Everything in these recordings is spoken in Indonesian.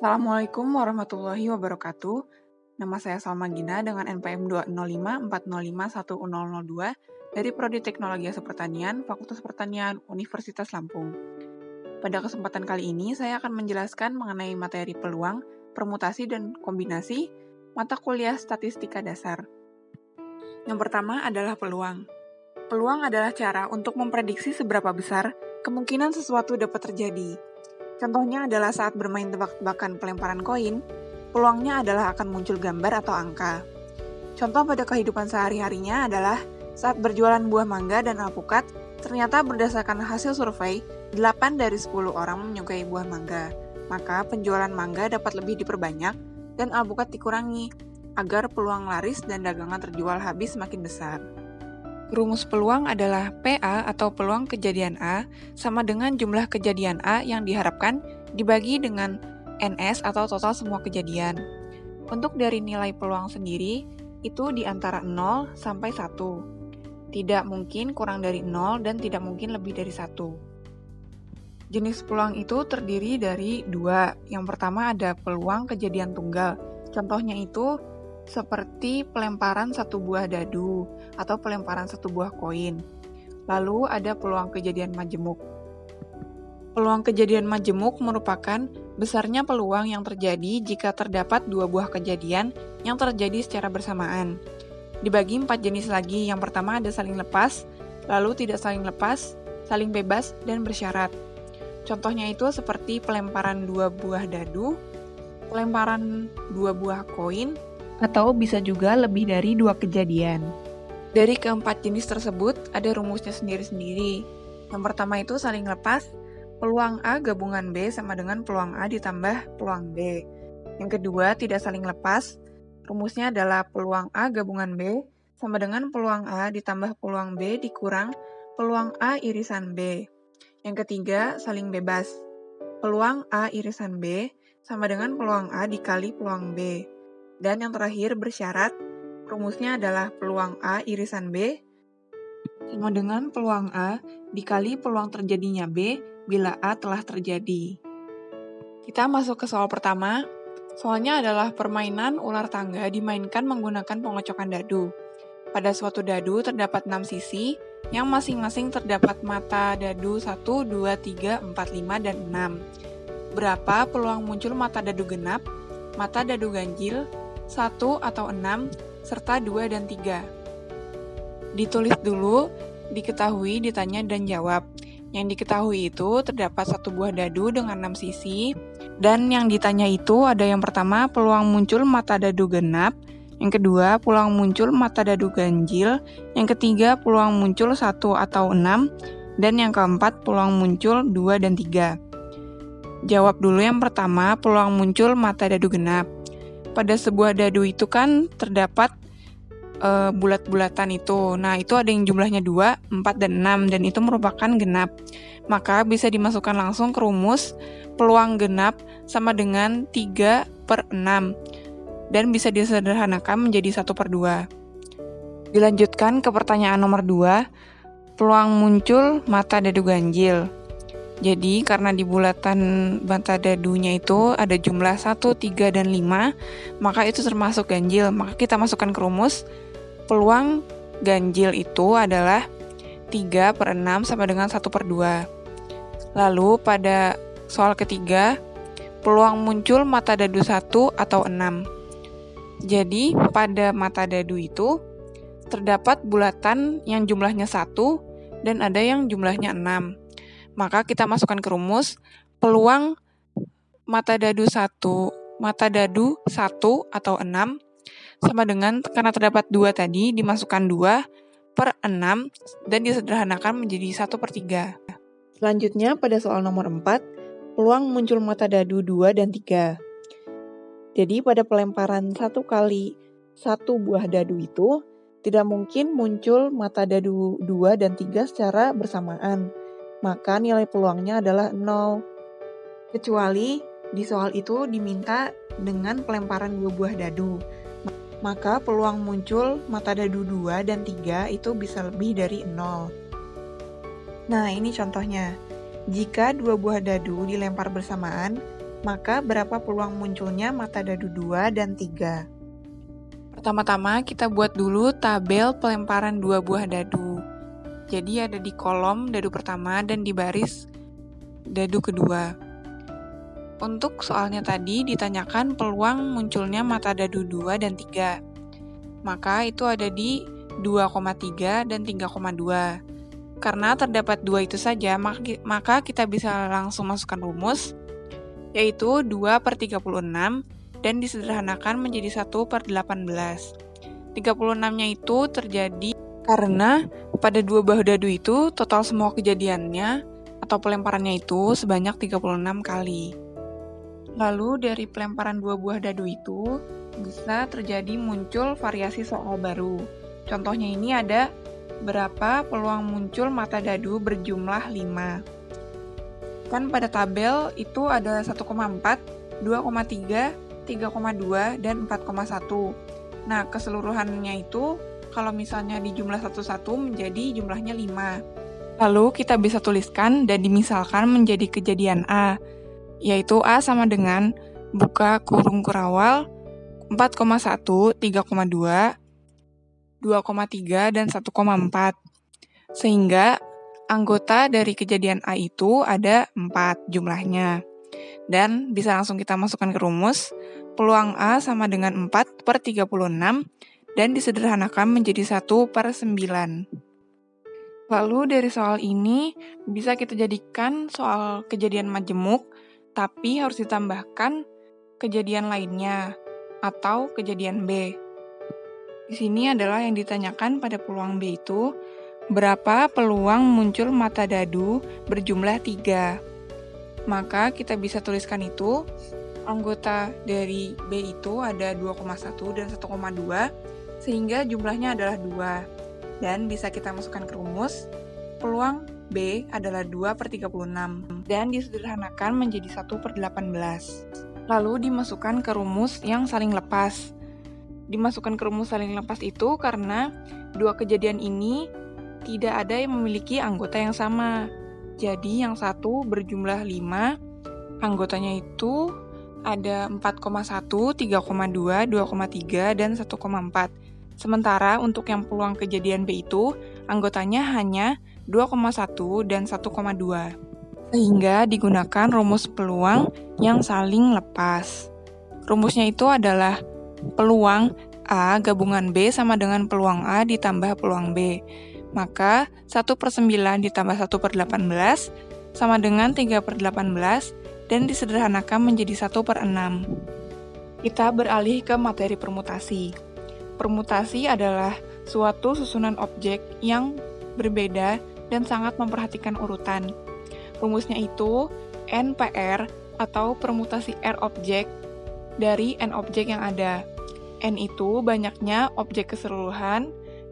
Assalamualaikum warahmatullahi wabarakatuh. Nama saya Salma Gina dengan NPM 20540511002 dari Prodi Teknologi Hasil Pertanian, Fakultas Pertanian, Universitas Lampung. Pada kesempatan kali ini, saya akan menjelaskan mengenai materi peluang, permutasi, dan kombinasi mata kuliah statistika dasar. Yang pertama adalah peluang. Peluang adalah cara untuk memprediksi seberapa besar kemungkinan sesuatu dapat terjadi. Contohnya adalah saat bermain tebak-tebakan pelemparan koin, peluangnya adalah akan muncul gambar atau angka. Contoh pada kehidupan sehari-harinya adalah saat berjualan buah mangga dan alpukat, ternyata berdasarkan hasil survei, 8 dari 10 orang menyukai buah mangga. Maka penjualan mangga dapat lebih diperbanyak dan alpukat dikurangi, agar peluang laris dan dagangan terjual habis semakin besar. Rumus peluang adalah PA atau peluang kejadian A sama dengan jumlah kejadian A yang diharapkan dibagi dengan NS atau total semua kejadian. Untuk dari nilai peluang sendiri, itu di antara 0 sampai 1. Tidak mungkin kurang dari 0 dan tidak mungkin lebih dari 1. Jenis peluang itu terdiri dari 2. Yang pertama ada peluang kejadian tunggal. Contohnya itu seperti pelemparan satu buah dadu atau pelemparan satu buah koin. Lalu ada peluang kejadian majemuk. Peluang kejadian majemuk merupakan besarnya peluang yang terjadi jika terdapat 2 buah kejadian yang terjadi secara bersamaan. Dibagi 4 jenis lagi. Yang pertama ada saling lepas, lalu tidak saling lepas, saling bebas, dan bersyarat. Contohnya itu seperti pelemparan 2 buah dadu, pelemparan 2 buah koin, atau bisa juga lebih dari 2 kejadian. Dari keempat jenis tersebut, ada rumusnya sendiri-sendiri. Yang pertama itu saling lepas, peluang A gabungan B sama dengan peluang A ditambah peluang B. Yang kedua, tidak saling lepas, rumusnya adalah peluang A gabungan B sama dengan peluang A ditambah peluang B dikurang peluang A irisan B. Yang ketiga, saling bebas, peluang A irisan B sama dengan peluang A dikali peluang B. Dan yang terakhir bersyarat, rumusnya adalah peluang A irisan B sama dengan peluang A dikali peluang terjadinya B bila A telah terjadi. Kita masuk ke soal pertama. Soalnya adalah permainan ular tangga dimainkan menggunakan pengocokan dadu. Pada suatu dadu terdapat 6 sisi, yang masing-masing terdapat mata dadu 1, 2, 3, 4, 5, dan 6. Berapa peluang muncul mata dadu genap, mata dadu ganjil, 1 atau 6, serta 2 dan 3. Ditulis dulu, diketahui, ditanya, dan jawab. Yang diketahui itu terdapat 1 buah dadu dengan 6 sisi, dan yang ditanya itu ada yang pertama peluang muncul mata dadu genap, yang kedua peluang muncul mata dadu ganjil, yang ketiga peluang muncul 1 atau 6, dan yang keempat peluang muncul 2 dan 3. Jawab dulu yang pertama, peluang muncul mata dadu genap. Pada sebuah dadu itu kan terdapat bulat-bulatan itu. Nah, itu ada yang jumlahnya 2, 4, dan 6, dan itu merupakan genap. Maka bisa dimasukkan langsung ke rumus peluang genap sama dengan 3/6, dan bisa disederhanakan menjadi 1/2. Dilanjutkan ke pertanyaan nomor 2, peluang muncul mata dadu ganjil. Jadi, karena di bulatan mata dadunya itu ada jumlah 1, 3, dan 5, maka itu termasuk ganjil. Maka kita masukkan ke rumus, peluang ganjil itu adalah 3/6 sama dengan 1/2. Lalu, pada soal ketiga, peluang muncul mata dadu 1 atau 6. Jadi, pada mata dadu itu, terdapat bulatan yang jumlahnya 1, dan ada yang jumlahnya 6. Maka kita masukkan ke rumus peluang mata dadu 1 atau 6 sama dengan, karena terdapat 2 tadi, dimasukkan 2/6 dan disederhanakan menjadi 1/3. Selanjutnya pada soal nomor 4, peluang muncul mata dadu 2 dan 3. Jadi pada pelemparan 1 kali 1 buah dadu itu, tidak mungkin muncul mata dadu 2 dan 3 secara bersamaan. Maka nilai peluangnya adalah 0. Kecuali di soal itu diminta dengan pelemparan 2 buah dadu. Maka peluang muncul mata dadu 2 dan 3 itu bisa lebih dari 0. Nah, ini contohnya. Jika 2 buah dadu dilempar bersamaan, Maka berapa peluang munculnya mata dadu 2 dan 3? Pertama-tama kita buat dulu tabel pelemparan 2 buah dadu. Jadi ada di kolom dadu pertama dan di baris dadu kedua. Untuk soalnya tadi ditanyakan peluang munculnya mata dadu 2 dan 3. Maka itu ada di 2,3 dan 3,2. Karena terdapat 2 itu saja, maka kita bisa langsung masukkan rumus, yaitu 2/36, dan disederhanakan menjadi 1/18. 36-nya itu terjadi karena pada 2 bahu dadu itu, total semua kejadiannya atau pelemparannya itu sebanyak 36 kali. Lalu dari pelemparan 2 buah dadu itu, bisa terjadi muncul variasi soal baru. Contohnya ini ada berapa peluang muncul mata dadu berjumlah 5. Kan pada tabel itu ada 1,4, 2,3, 3,2, dan 4,1. Nah, keseluruhannya itu kalau misalnya di jumlah satu-satu menjadi jumlahnya 5. Lalu kita bisa tuliskan dan dimisalkan menjadi kejadian A, yaitu A sama dengan buka kurung kurawal 4,1, 3,2, 2,3, dan 1,4. Sehingga anggota dari kejadian A itu ada 4 jumlahnya. Dan bisa langsung kita masukkan ke rumus, peluang A sama dengan 4/36, dan disederhanakan menjadi 1/9. Lalu dari soal ini, bisa kita jadikan soal kejadian majemuk, tapi harus ditambahkan kejadian lainnya, atau kejadian B. Di sini adalah yang ditanyakan pada peluang B itu, berapa peluang muncul mata dadu berjumlah 3. Maka kita bisa tuliskan itu, anggota dari B itu ada 2,1 dan 1,2, sehingga jumlahnya adalah 2. Dan bisa kita masukkan ke rumus, peluang B adalah 2/36, dan disederhanakan menjadi 1/18. Lalu dimasukkan ke rumus yang saling lepas. Dimasukkan ke rumus saling lepas itu karena 2 kejadian ini tidak ada yang memiliki anggota yang sama. Jadi yang satu berjumlah 5, anggotanya itu ada 4,1, 3,2, 2,3, dan 1,4. Sementara untuk yang peluang kejadian B itu, anggotanya hanya 2,1 dan 1,2. Sehingga digunakan rumus peluang yang saling lepas. Rumusnya itu adalah peluang A gabungan B sama dengan peluang A ditambah peluang B. Maka 1/9 ditambah 1/18 sama dengan 3/18 dan disederhanakan menjadi 1/6. Kita beralih ke materi permutasi. Permutasi adalah suatu susunan objek yang berbeda dan sangat memperhatikan urutan. Rumusnya itu NPR atau permutasi R objek dari N objek yang ada. N itu banyaknya objek keseluruhan,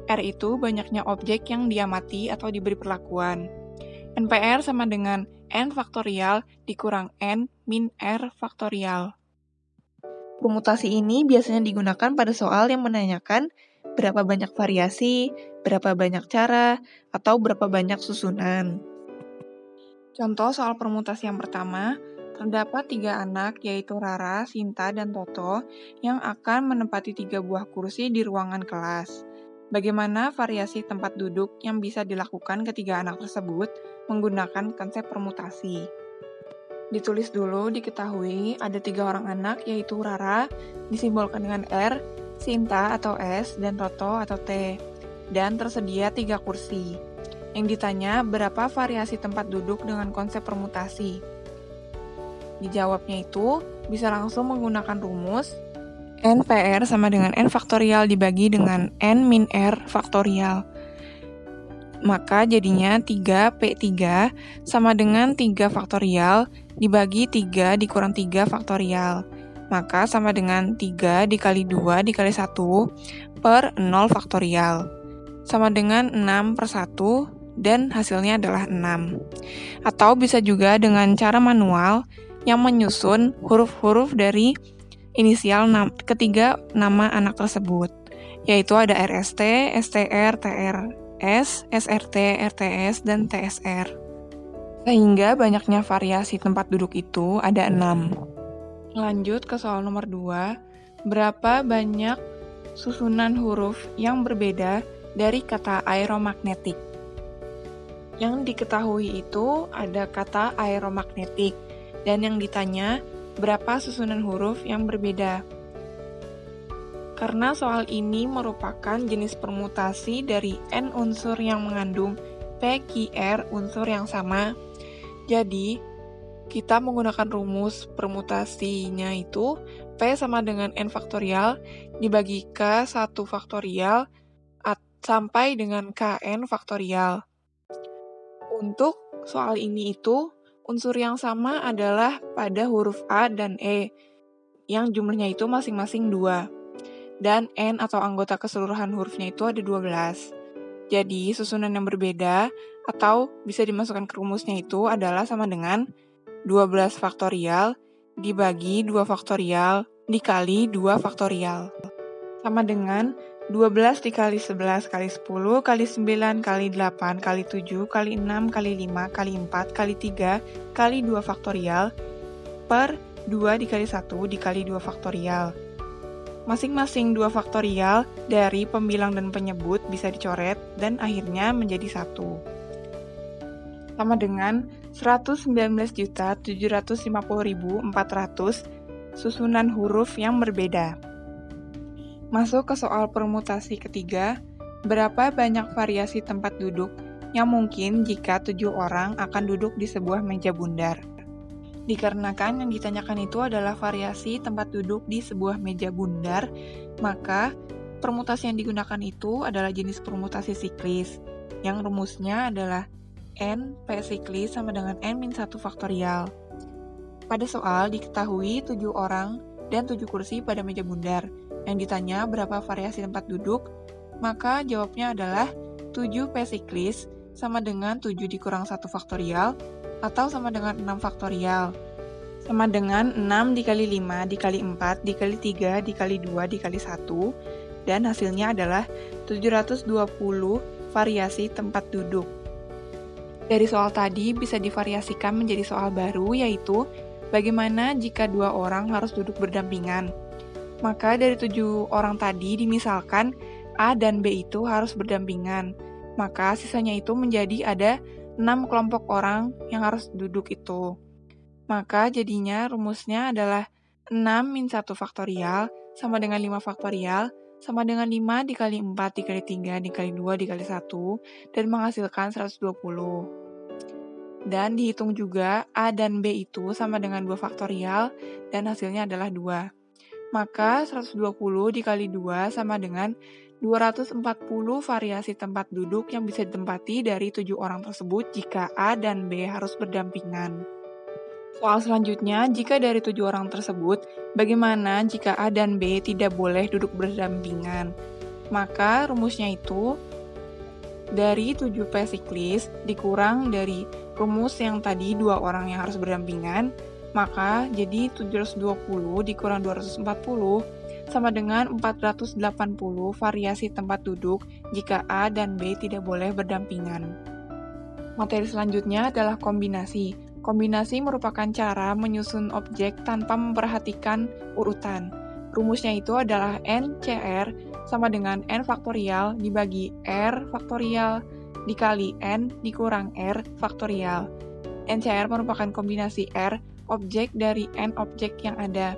R itu banyaknya objek yang diamati atau diberi perlakuan. NPR sama dengan N faktorial dikurang N min R faktorial. Permutasi ini biasanya digunakan pada soal yang menanyakan berapa banyak variasi, berapa banyak cara, atau berapa banyak susunan. Contoh soal permutasi yang pertama, terdapat 3 anak yaitu Rara, Sinta, dan Toto yang akan menempati 3 buah kursi di ruangan kelas. Bagaimana variasi tempat duduk yang bisa dilakukan ketiga anak tersebut menggunakan konsep permutasi? Ditulis dulu, diketahui ada 3 orang anak yaitu Rara, disimbolkan dengan R, Sinta atau S, dan Toto atau T. Dan tersedia 3 kursi. Yang ditanya berapa variasi tempat duduk dengan konsep permutasi. Dijawabnya itu bisa langsung menggunakan rumus NPR sama dengan N faktorial dibagi dengan N min R faktorial. Maka jadinya 3P3 sama dengan 3 faktorial dibagi 3 dikurang 3 faktorial. Maka sama dengan 3 dikali 2 dikali 1 per 0 faktorial. Sama dengan 6/1 dan hasilnya adalah 6. Atau bisa juga dengan cara manual yang menyusun huruf-huruf dari inisial ketiga nama anak tersebut, yaitu ada RST, STR, TRS, SRT, RTS, dan TSR. Sehingga banyaknya variasi tempat duduk itu ada 6. Lanjut ke soal nomor 2. Berapa banyak susunan huruf yang berbeda dari kata aeromagnetik? Yang diketahui itu ada kata aeromagnetik, dan yang ditanya berapa susunan huruf yang berbeda. Karena soal ini merupakan jenis permutasi dari N unsur yang mengandung PQR unsur yang sama, jadi kita menggunakan rumus permutasinya itu P sama dengan N faktorial dibagi K 1 faktorial sampai dengan KN faktorial. Untuk soal ini itu, unsur yang sama adalah pada huruf A dan E, yang jumlahnya itu masing-masing 2. Dan N atau anggota keseluruhan hurufnya itu ada 12. Jadi, susunan yang berbeda atau bisa dimasukkan ke rumusnya itu adalah sama dengan 12 faktorial dibagi 2 faktorial dikali 2 faktorial. Sama dengan 12 dikali 11 kali 10 kali 9 kali 8 kali 7 kali 6 kali 5 kali 4 kali 3 kali 2 faktorial per 2 dikali 1 dikali 2 faktorial. Masing-masing 2 faktorial dari pembilang dan penyebut bisa dicoret dan akhirnya menjadi 1. Sama dengan 119.750.400 susunan huruf yang berbeda. Masuk ke soal permutasi ketiga, berapa banyak variasi tempat duduk yang mungkin jika 7 orang akan duduk di sebuah meja bundar? Dikarenakan yang ditanyakan itu adalah variasi tempat duduk di sebuah meja bundar, maka permutasi yang digunakan itu adalah jenis permutasi siklis, yang rumusnya adalah N P siklis sama dengan N-1 faktorial. Pada soal diketahui 7 orang dan 7 kursi pada meja bundar. Yang ditanya berapa variasi tempat duduk, maka jawabnya adalah 7 P siklis sama dengan 7 dikurang 1 faktorial atau sama dengan 6 faktorial. Sama dengan 6 dikali 5 dikali 4 dikali 3 dikali 2 dikali 1, dan hasilnya adalah 720 variasi tempat duduk. Dari soal tadi bisa divariasikan menjadi soal baru, yaitu bagaimana jika 2 orang harus duduk berdampingan. Maka dari 7 orang tadi dimisalkan A dan B itu harus berdampingan. Maka sisanya itu menjadi ada 6 kelompok orang yang harus duduk itu. Maka jadinya rumusnya adalah 6-1 faktorial sama dengan 5 faktorial sama dengan 5 dikali 4 dikali 3 dikali 2 dikali 1 dan menghasilkan 120. Dan dihitung juga A dan B itu sama dengan 2 faktorial dan hasilnya adalah 2. Maka 120 dikali 2 sama dengan 240 variasi tempat duduk yang bisa ditempati dari 7 orang tersebut jika A dan B harus berdampingan. Soal selanjutnya, jika dari 7 orang tersebut, bagaimana jika A dan B tidak boleh duduk berdampingan? Maka rumusnya itu dari 7 P siklis dikurang dari rumus yang tadi 2 orang yang harus berdampingan, maka jadi 720 dikurang 240 sama dengan 480 variasi tempat duduk jika A dan B tidak boleh berdampingan. Materi selanjutnya adalah kombinasi. Kombinasi merupakan cara menyusun objek tanpa memperhatikan urutan. Rumusnya itu adalah NCR sama dengan N faktorial dibagi R faktorial dikali N dikurang R faktorial. NCR merupakan kombinasi R objek dari N objek yang ada.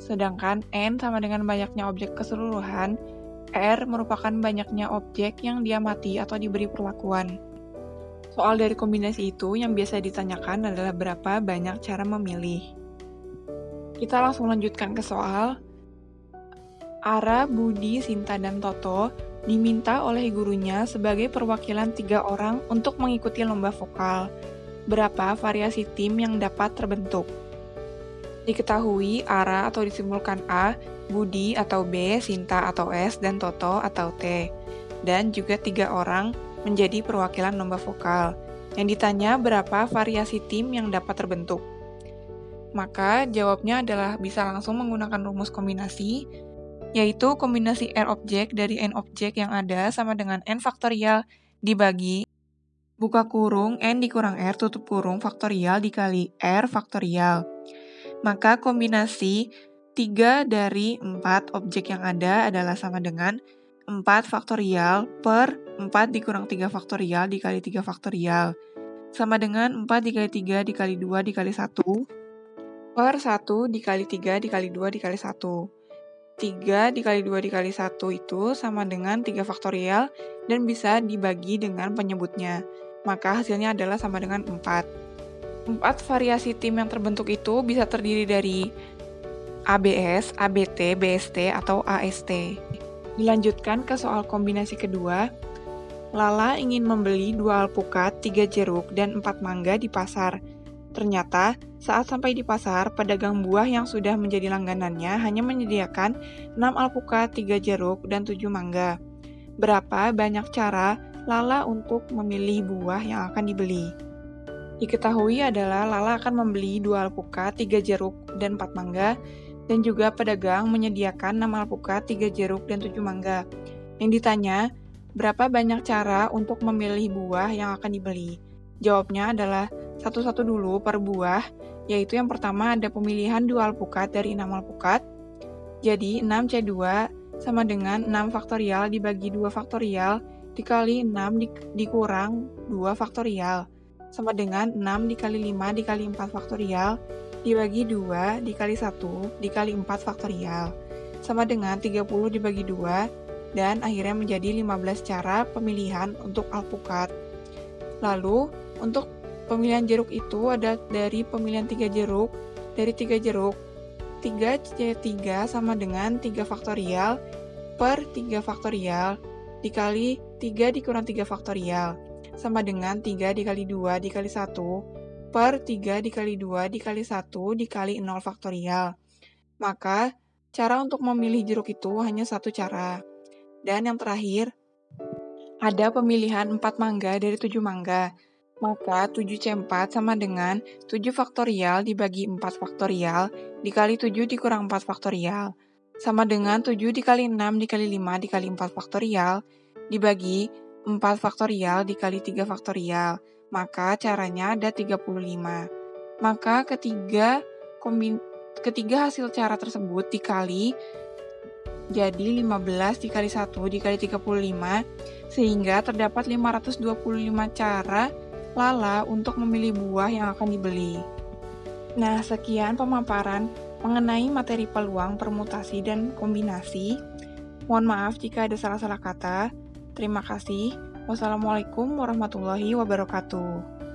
Sedangkan N sama dengan banyaknya objek keseluruhan, R merupakan banyaknya objek yang diamati atau diberi perlakuan. Soal dari kombinasi itu yang biasa ditanyakan adalah berapa banyak cara memilih. Kita langsung lanjutkan ke soal. Ara, Budi, Sinta, dan Toto diminta oleh gurunya sebagai perwakilan 3 orang untuk mengikuti lomba vokal. Berapa variasi tim yang dapat terbentuk? Diketahui Ara atau disimpulkan A, Budi atau B, Sinta atau S, dan Toto atau T. Dan juga 3 orang menjadi perwakilan lomba vokal. Yang ditanya berapa variasi tim yang dapat terbentuk? Maka jawabnya adalah bisa langsung menggunakan rumus kombinasi, yaitu kombinasi R objek dari N objek yang ada sama dengan N faktorial dibagi buka kurung N dikurang R tutup kurung faktorial dikali R faktorial. maka kombinasi 3 dari 4 objek yang ada adalah sama dengan 4 faktorial per 4 dikurang 3 faktorial dikali 3 faktorial. Sama dengan 4 dikali 3 dikali 2 dikali 1 per 1 dikali 3 dikali 2 dikali 1. 3 dikali 2 dikali 1 itu sama dengan 3 faktorial dan bisa dibagi dengan penyebutnya. Maka hasilnya adalah sama dengan 4. 4 variasi tim yang terbentuk itu bisa terdiri dari ABS, ABT, BST, atau AST. Dilanjutkan ke soal kombinasi kedua. Lala ingin membeli 2 alpukat, 3 jeruk, dan 4 mangga di pasar. Ternyata, saat sampai di pasar, pedagang buah yang sudah menjadi langganannya hanya menyediakan 6 alpukat, 3 jeruk, dan 7 mangga. Berapa banyak cara Lala untuk memilih buah yang akan dibeli? Diketahui adalah Lala akan membeli 2 alpukat, 3 jeruk, dan 4 mangga, dan juga pedagang menyediakan 6 alpukat, 3 jeruk, dan 7 mangga. Yang ditanya, berapa banyak cara untuk memilih buah yang akan dibeli? Jawabnya adalah satu-satu dulu per buah, yaitu yang pertama ada pemilihan 2 alpukat dari 6 alpukat. Jadi 6C2 sama dengan 6 faktorial dibagi 2 faktorial dikali 6 dikurang 2 faktorial. Sama dengan 6 dikali 5 dikali 4 faktorial dibagi 2 dikali 1 dikali 4 faktorial. Sama dengan 30 dibagi 2 dan akhirnya menjadi 15 cara pemilihan untuk alpukat. Lalu, untuk pemilihan jeruk itu ada dari pemilihan 3 jeruk, dari 3 jeruk, 3C3 sama dengan 3 faktorial per 3 faktorial dikali 3 dikurang 3 faktorial, sama dengan 3 dikali 2 dikali 1 per 3 dikali 2 dikali 1 dikali 0 faktorial. Maka, cara untuk memilih jeruk itu hanya satu cara. Dan yang terakhir, ada pemilihan 4 mangga dari 7 mangga. Maka 7C4 sama dengan 7 faktorial dibagi 4 faktorial dikali 7 dikurang 4 faktorial. Sama dengan 7 dikali 6 dikali 5 dikali 4 faktorial dibagi 4 faktorial dikali 3 faktorial. Maka caranya ada 35. Maka ketiga hasil cara tersebut dikali jadi 15 dikali 1 dikali 35 sehingga terdapat 525 cara Lala untuk memilih buah yang akan dibeli. Nah, sekian pemaparan mengenai materi peluang, permutasi, dan kombinasi. Mohon maaf jika ada salah-salah kata. Terima kasih. Wassalamualaikum warahmatullahi wabarakatuh.